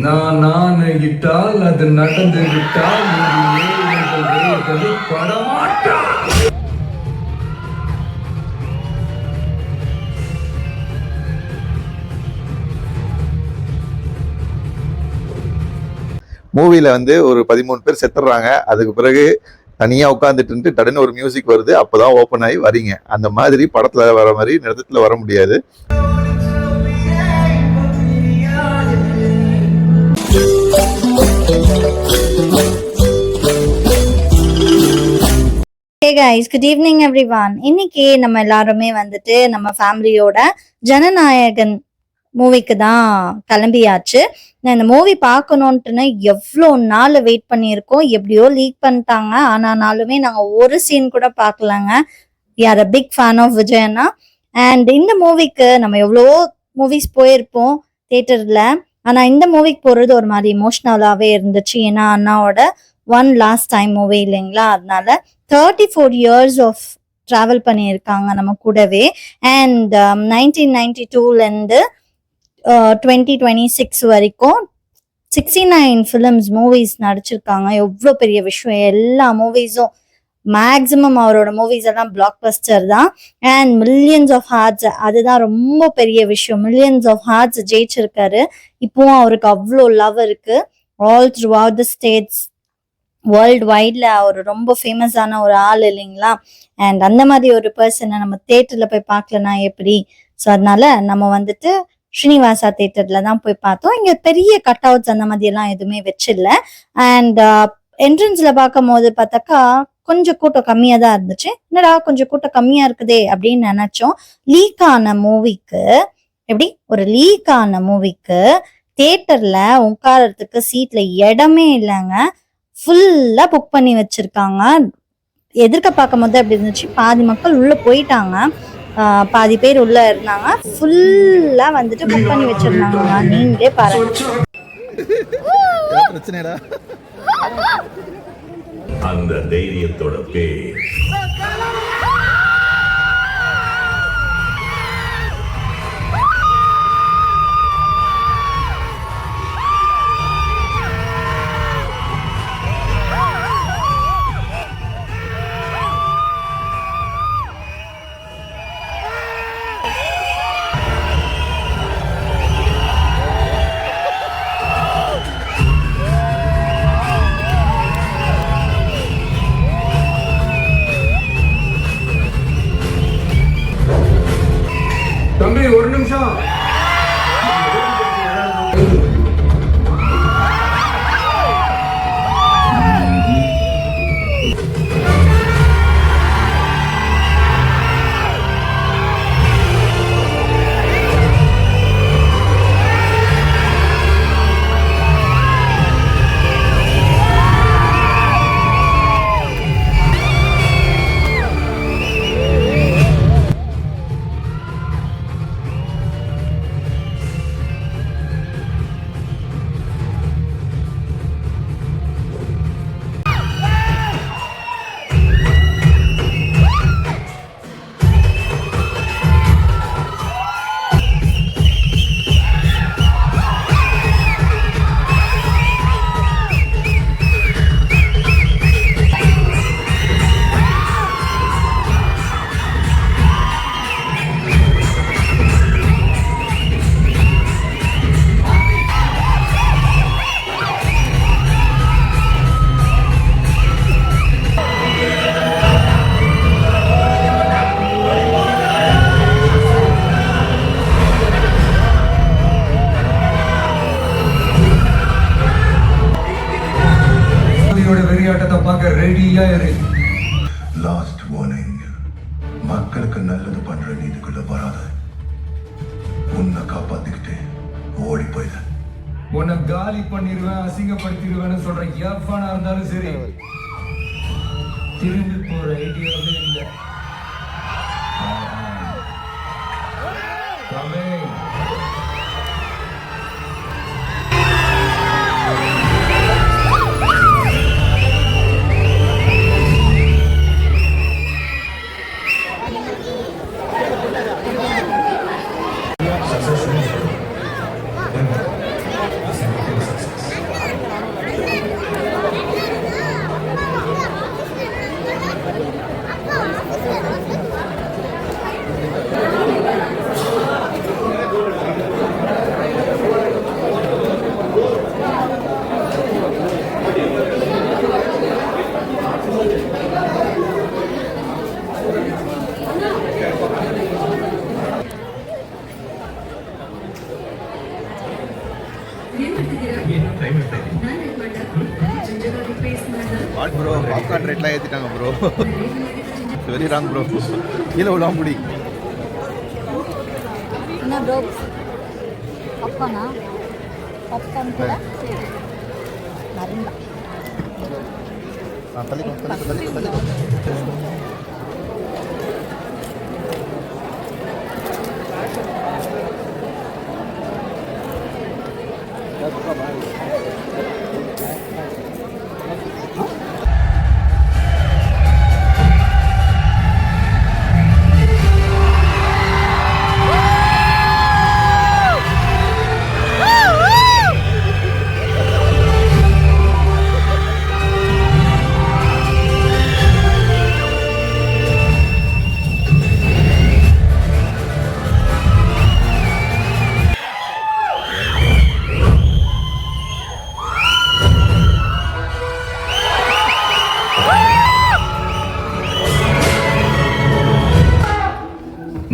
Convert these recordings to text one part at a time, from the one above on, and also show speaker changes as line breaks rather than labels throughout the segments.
நான் இட்டால் அது நடந்து விட்டால் படமாட்டா.
மூவில வந்து ஒரு 13 பேர் செத்துறாங்க. அதுக்கு பிறகு தனியா உட்காந்துட்டு டக்குன்னு ஒரு மியூசிக் வருது, அப்பதான் ஓப்பன் ஆகி வரீங்க. அந்த மாதிரி படத்துல வர மாதிரி நிறுத்தத்துல வர முடியாது.
Hey guys, good evening everyone. இன்னைக்கு நம்ம எல்லாருமே வந்துட்டு நம்ம ஃபேமிலியோட ஜனநாயகன் மூவிக்கு தான் கிளம்பியாச்சு. நான் இந்த மூவி பார்க்கணுன்ட்டுன்னு எவ்வளோ நாள் வெயிட் பண்ணியிருக்கோம். எப்படியோ லீக் பண்ணிட்டாங்க. ஆனாலுமே நாங்கள் ஒரு சீன் கூட பார்க்கலங்க. யார் அ பிக் ஃபேன் ஆஃப் விஜயண்ணா. அண்ட் இந்த மூவிக்கு நம்ம எவ்வளவோ மூவிஸ் போயிருப்போம் தியேட்டர்ல. ஆனால் இந்த மூவிக்கு போகிறது ஒரு மாதிரி இமோஷ்னலாகவே இருந்துச்சு. ஏன்னா அண்ணாவோட ஒன் லாஸ்ட் டைம் மூவி இல்லைங்களா, அதனால 34 years ஆஃப் ட்ராவல் பண்ணியிருக்காங்க நம்ம கூடவே. அண்ட் 1992லேருந்து 2026 வரைக்கும் 69 ஃபிலிம்ஸ் மூவிஸ் நடிச்சிருக்காங்க. எவ்வளோ பெரிய விஷயம். எல்லா மூவிஸும் மேக்சிமம் அவரோட மூவிஸ் எல்லாம் பிளாக் பஸ்டர் தான். அண்ட் மில்லியன்ஸ் ஆஃப் ஹார்ட்ஸ், அதுதான் ரொம்ப பெரிய விஷயம். மில்லியன்ஸ் ஆஃப் ஹார்ட்ஸ் ஜெயிச்சிருக்காரு. இப்போவும் அவருக்கு அவ்வளோ லவ் இருக்கு all throughout the states. World வைட்ல அவர் ரொம்ப ஃபேமஸான ஒரு ஆள் இல்லைங்களா. அண்ட் அந்த மாதிரி ஒரு பர்சனை நம்ம தேட்டர்ல போய் பார்க்கலன்னா எப்படி? ஸோ அதனால நம்ம வந்துட்டு ஸ்ரீனிவாசா தேட்டர்ல தான் போய் பார்த்தோம். இங்க பெரிய கட் அவுட்ஸ் அந்த மாதிரி எல்லாம் எதுவுமே வச்சிடல. அண்ட் என்ட்ரன்ஸ்ல பார்க்கும் போது பார்த்தாக்கா கொஞ்சம் கூட்டம் கம்மியா தான் இருந்துச்சு. என்னடா கொஞ்சம் கூட்டம் கம்மியா இருக்குதே அப்படின்னு நினைச்சோம். லீக் ஆன மூவிக்கு தியேட்டர்ல உட்காரத்துக்கு சீட்ல இடமே இல்லைங்க. ஃபுல்லா புக் பண்ணி வச்சிருக்காங்க. எதிர்க்க பார்க்கும் போது அப்படி இருந்துச்சு. பாதி மக்கள் உள்ள போயிட்டாங்க, பாதி பேர் உள்ள இருந்தாங்க. ஃபுல்லா வந்துட்டு புக் பண்ணி வச்சிருந்தாங்க. நீங்களே பாருங்க.
அந்த தைரியத்தோட பேர்
தம்பி ஒரு நிமிஷம். வெறியாட்டத்தை பார்க்க ரெடியா இரு.
Last warning. மக்களுக்கு நல்லது பண்ற நீதிக்குள்ள வராத. உன்னை காப்பாத்திக்கிட்டு ஓடி போயிட.
உன்னை காலி பண்ணிடுவேன், அசிங்கப்படுத்திடுவேன்னு சொல்ற எவனா இருந்தாலும் சரி, திரும்பி போற ஐடியாவே இல்லை.
வாட் ப்ரோ, பாப்கார்ன் ரேட்லாம் ஏற்றிட்டாங்க ப்ரோ. Very wrong bro. கீழே விடாம பிடி.
என்ன ப்ரோ பாப்கார்னா? பாப்கார்ன் கூட மருந்தா?
தள்ளி.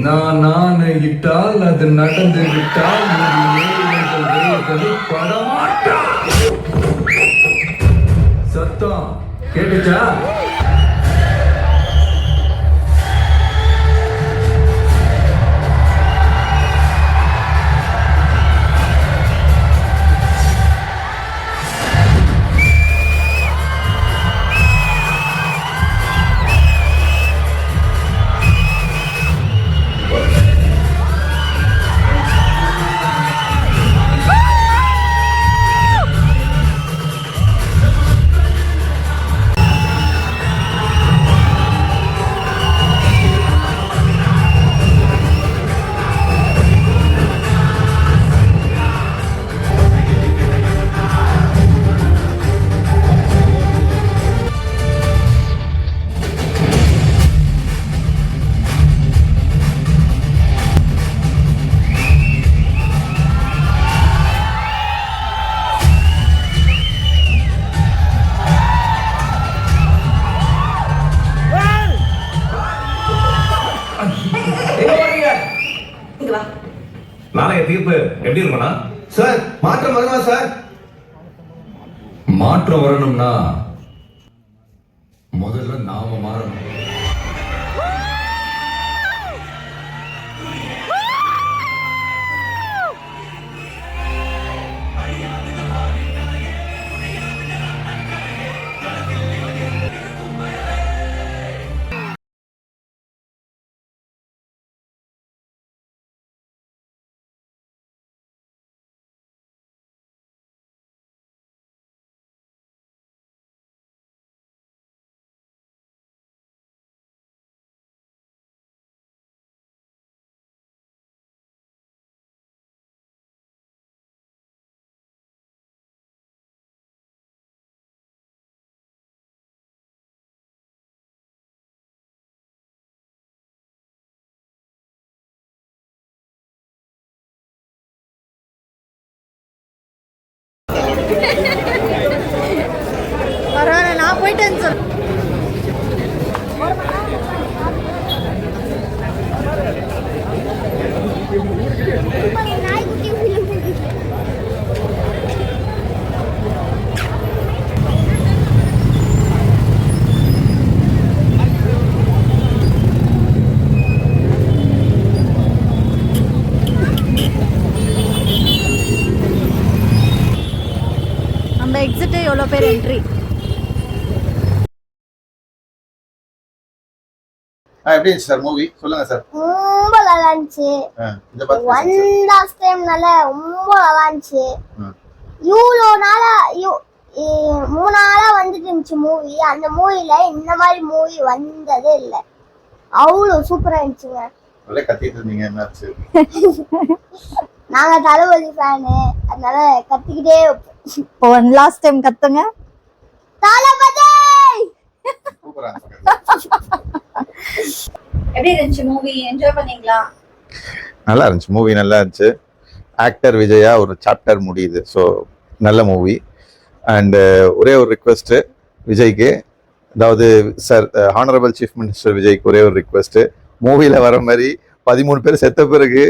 நான் இட்டால் அது நடந்து விட்டால் படமாட்டா. சத்தம் கேட்டுச்சா?
நாளைய தீர்ப்பு எப்படி இருக்கும்னா
சார் மாற்றம் வருமா சார்? மாற்றம் வரணும்னா முதல்ல நாம மாறணும்.
பரவாயில்ல, நான் போயிட்டேன்னு சொல்லு. நம்ம எக்ஸிட் எவ்வளோ பேர் என்ட்ரி?
எப்படி இருந்துச்சு சார் மூவி? சொல்லுங்க சார்.
ரொம்ப நல்லா இருந்துச்சு.
இந்த பத்தி
ஒன் லாஸ்ட் டைம்னால ரொம்ப நல்லா இருந்துச்சு. இவ்வளோ நாளா 3 நாளா வந்துட்டு இருந்துச்சு மூவி. அந்த மூவில இந்த மாதிரி மூவி வந்ததே இல்லை. அவ்வளோ சூப்பரா இருந்துச்சுங்க.
ஒரே கத்திட்டு இருந்தீங்க, என்னாச்சு?
நாங்க தளபதி ஃபேனு, அதனால கத்திக்கிட்டே
ஒன் லாஸ்ட் டைம் கத்துங்க.
தளபதி
சூப்பரா
எப்படி இருந்துச்சு மூவி? என்ஜாய் பண்ணீங்களா?
நல்லா இருந்துச்சு மூவி, நல்லா இருந்துச்சு. ஆக்டர் விஜயா ஒரு சாப்டர் முடியுது. ஸோ நல்ல மூவி. அண்டு ஒரே ஒரு ரிக்வெஸ்ட்டு விஜய்க்கு, அதாவது சார் ஹானரபிள் சீஃப் மினிஸ்டர் விஜய்க்கு ஒரே ஒரு ரிக்வெஸ்ட்டு. மூவியில் வர மாதிரி 13 பேர் செத்த பிறகு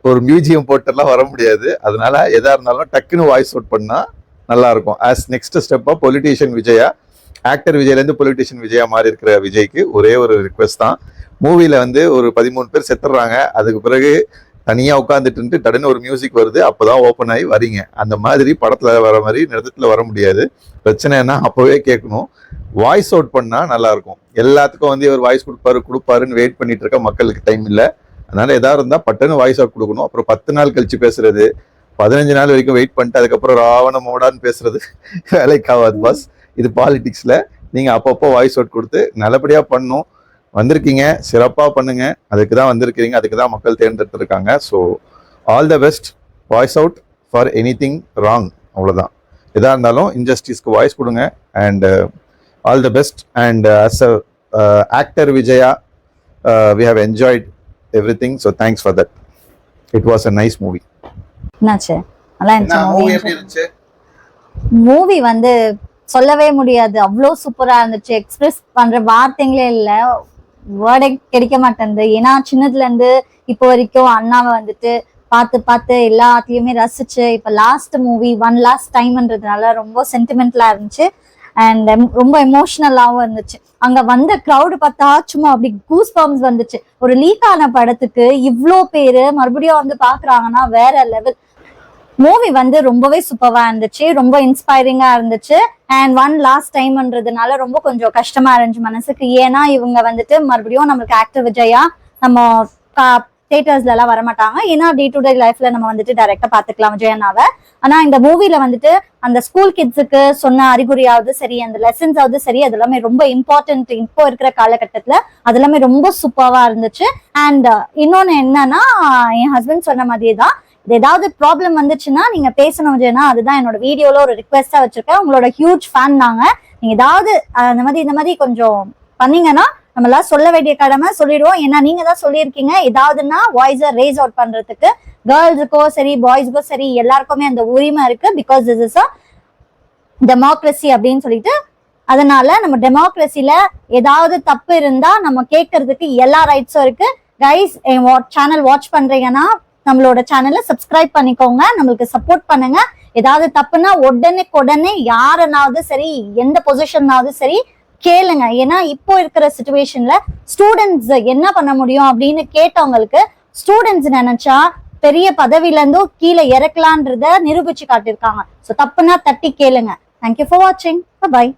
ஒரு மியூசியம் போட்டெல்லாம் வர முடியாது. அதனால எதா இருந்தாலும் டக்குன்னு வாய்ஸ் அவுட் பண்ணால் நல்லா இருக்கும். ஆஸ் நெக்ஸ்ட் ஸ்டெப்பா பொலிட்டீஷியன் விஜயா, ஆக்டர் விஜய்லேருந்து பொலிட்டீஷியன் விஜயா மாறி இருக்கிற விஜய்க்கு ஒரே ஒரு ரிக்வெஸ்ட் தான். மூவில வந்து ஒரு 13 பேர் செத்துடுறாங்க, அதுக்கு பிறகு தனியா உட்காந்துட்டு டக்குன்னு ஒரு மியூசிக் வருது, அப்பதான் ஓப்பன் ஆகி வரீங்க. அந்த மாதிரி படத்துல வர மாதிரி நிறுத்தத்துல வர முடியாது. பிரச்சனைனா அப்பவே கேட்கணும். வாய்ஸ் அவுட் பண்ணா நல்லா இருக்கும். எல்லாத்துக்கும் வந்து இவர் வாய்ஸ் கொடுப்பாருன்னு வெயிட் பண்ணிட்டு இருக்க மக்களுக்கு டைம் இல்லை. அதனால எதா இருந்தா பட்டுன்னு வாய்ஸ் அவுட் கொடுக்கணும். அப்புறம் 10 நாள் கழிச்சு பேசுறது, 15 நாள் வரைக்கும் வெயிட் பண்ணிட்டு அதுக்கப்புறம் ராவண மோடான்னு பேசுறது வேலைக்கு ஆகாது பாஸ். இது பாலிடிக்ஸ்ல. நீங்க அப்பப்போ வாய்ஸ் அவுட் கொடுத்து நல்லபடியா பண்ணணும். வந்திருக்கீங்க, சிறப்பா பண்ணுங்க. அதுக்கு தான் வந்திருக்கீங்க, அதுக்கு தான் மக்கள் தேர்ந்தெடுத்திருக்காங்க. So all the best. Voice out for anything wrong, அவ்வளோதான். எதா இருந்தாலும் இன்ஜஸ்டிஸ்க்கு வாய்ஸ் கொடுங்க. And all the best. And as a actor விஜயா, we have enjoyed everything, so thanks for that. It was a nice movie.
என்னாச்சு? நல்லா
movie எப்படி
இருந்துச்சு.
இருந்துச்சு?
மூவி வந்து சொல்லவே முடியாது, அவ்வளோ சூப்பரா இருந்துச்சு. எக்ஸ்பிரஸ் பண்ற வார்த்தைங்களே இல்ல, வேர்டே கிடைக்க மாட்டேங்குது. ஏன்னா சின்னதுல இருந்து இப்போ வரைக்கும் அண்ணாவை வந்துட்டு பார்த்து பார்த்து எல்லாத்தையுமே ரசிச்சு, இப்ப லாஸ்ட் மூவி ஒன் லாஸ்ட் டைம்ன்றதுனால ரொம்ப சென்டிமெண்டலா இருந்துச்சு. அண்ட் ரொம்ப எமோஷனலாவும் இருந்துச்சு. அங்க வந்த க்ரௌடு பார்த்தா சும்மா அப்படி கூஸ் பம்ப்ஸ் வந்துச்சு. ஒரு லீக் ஆன படத்துக்கு இவ்வளோ பேரு மறுபடியும் வந்து பாக்குறாங்கன்னா வேற லெவல். மூவி வந்து ரொம்பவே சூப்பரா இருந்துச்சு, ரொம்ப இன்ஸ்பைரிங்கா இருந்துச்சு. அண்ட் ஒன் லாஸ்ட் டைம்ன்றதுனால ரொம்ப கொஞ்சம் கஷ்டமா இருந்துச்சு மனசுக்கு. ஏன்னா இவங்க வந்துட்டு மறுபடியும் நம்மளுக்கு ஆக்டர் விஜயா நம்ம தியேட்டர்ஸ்ல எல்லாம் வரமாட்டாங்க. ஏன்னா டே டு டே லைஃப்ல நம்ம வந்துட்டு டைரக்டா பாத்துக்கலாம் விஜயனாவை. ஆனா இந்த மூவில வந்துட்டு அந்த ஸ்கூல் கிட்ஸுக்கு சொன்ன அறிகுறியாவது சரி, அந்த லெசன்ஸாவது சரி, அது எல்லாமே ரொம்ப இம்பார்ட்டன்ட் இப்போ இருக்கிற காலகட்டத்துல. அது எல்லாமே ரொம்ப சூப்பரா இருந்துச்சு. அண்ட் இன்னொன்னு என்னன்னா, என் ஹஸ்பண்ட் சொன்ன மாதிரியே தான், ஏதாவது ப்ராப்ளம் வந்துச்சுன்னா நீங்க பேசணும் விஜயனா. அதுதான் என்னோட வீடியோல ஒரு ரிக்வெஸ்டா வச்சிருக்கேன். உங்களோட ஹியூஜ் ஃபேன் நாங்க. நீங்க ஏதாவது இந்த மாதிரி கொஞ்சம் பண்ணீங்கன்னா நம்மளாம் சொல்ல வேண்டிய கடமை சொல்லிடுவோம். ஏன்னா நீங்க தான் சொல்லியிருக்கீங்க, ஏதாவதுன்னா வாய்ஸை ரேஸ் அவுட் பண்றதுக்கு கேர்ள்ஸுக்கோ சரி பாய்ஸுக்கோ சரி எல்லாருக்குமே அந்த உரிமை இருக்கு. Because this is a democracy அப்படின்னு சொல்லிட்டு. அதனால நம்ம டெமோக்ரஸில ஏதாவது தப்பு இருந்தா நம்ம கேட்கறதுக்கு எல்லா ரைட்ஸும் இருக்கு. கைஸ், என் சேனல் வாட்ச் பண்றீங்கன்னா நம்மளோட சேனலை சப்ஸ்கிரைப் பண்ணிக்கோங்க, நம்மளுக்கு சப்போர்ட் பண்ணுங்க. ஏதாவது தப்புனா உடனே யாருனாவது சரி, எந்த பொசிஷன்னாவது சரி கேளுங்க. ஏன்னா இப்போ இருக்கிற சிச்சுவேஷன்ல ஸ்டூடெண்ட்ஸ் என்ன பண்ண முடியும் அப்படின்னு கேட்டவங்களுக்கு ஸ்டூடெண்ட்ஸ் நினைச்சா பெரிய பதவியில இருந்தும் கீழே இறக்கலான்றத நிரூபிச்சு காட்டியிருக்காங்க. ஸோ தப்புனா தட்டி கேளுங்க. தேங்க்யூ ஃபார் வாட்சிங். பாய்.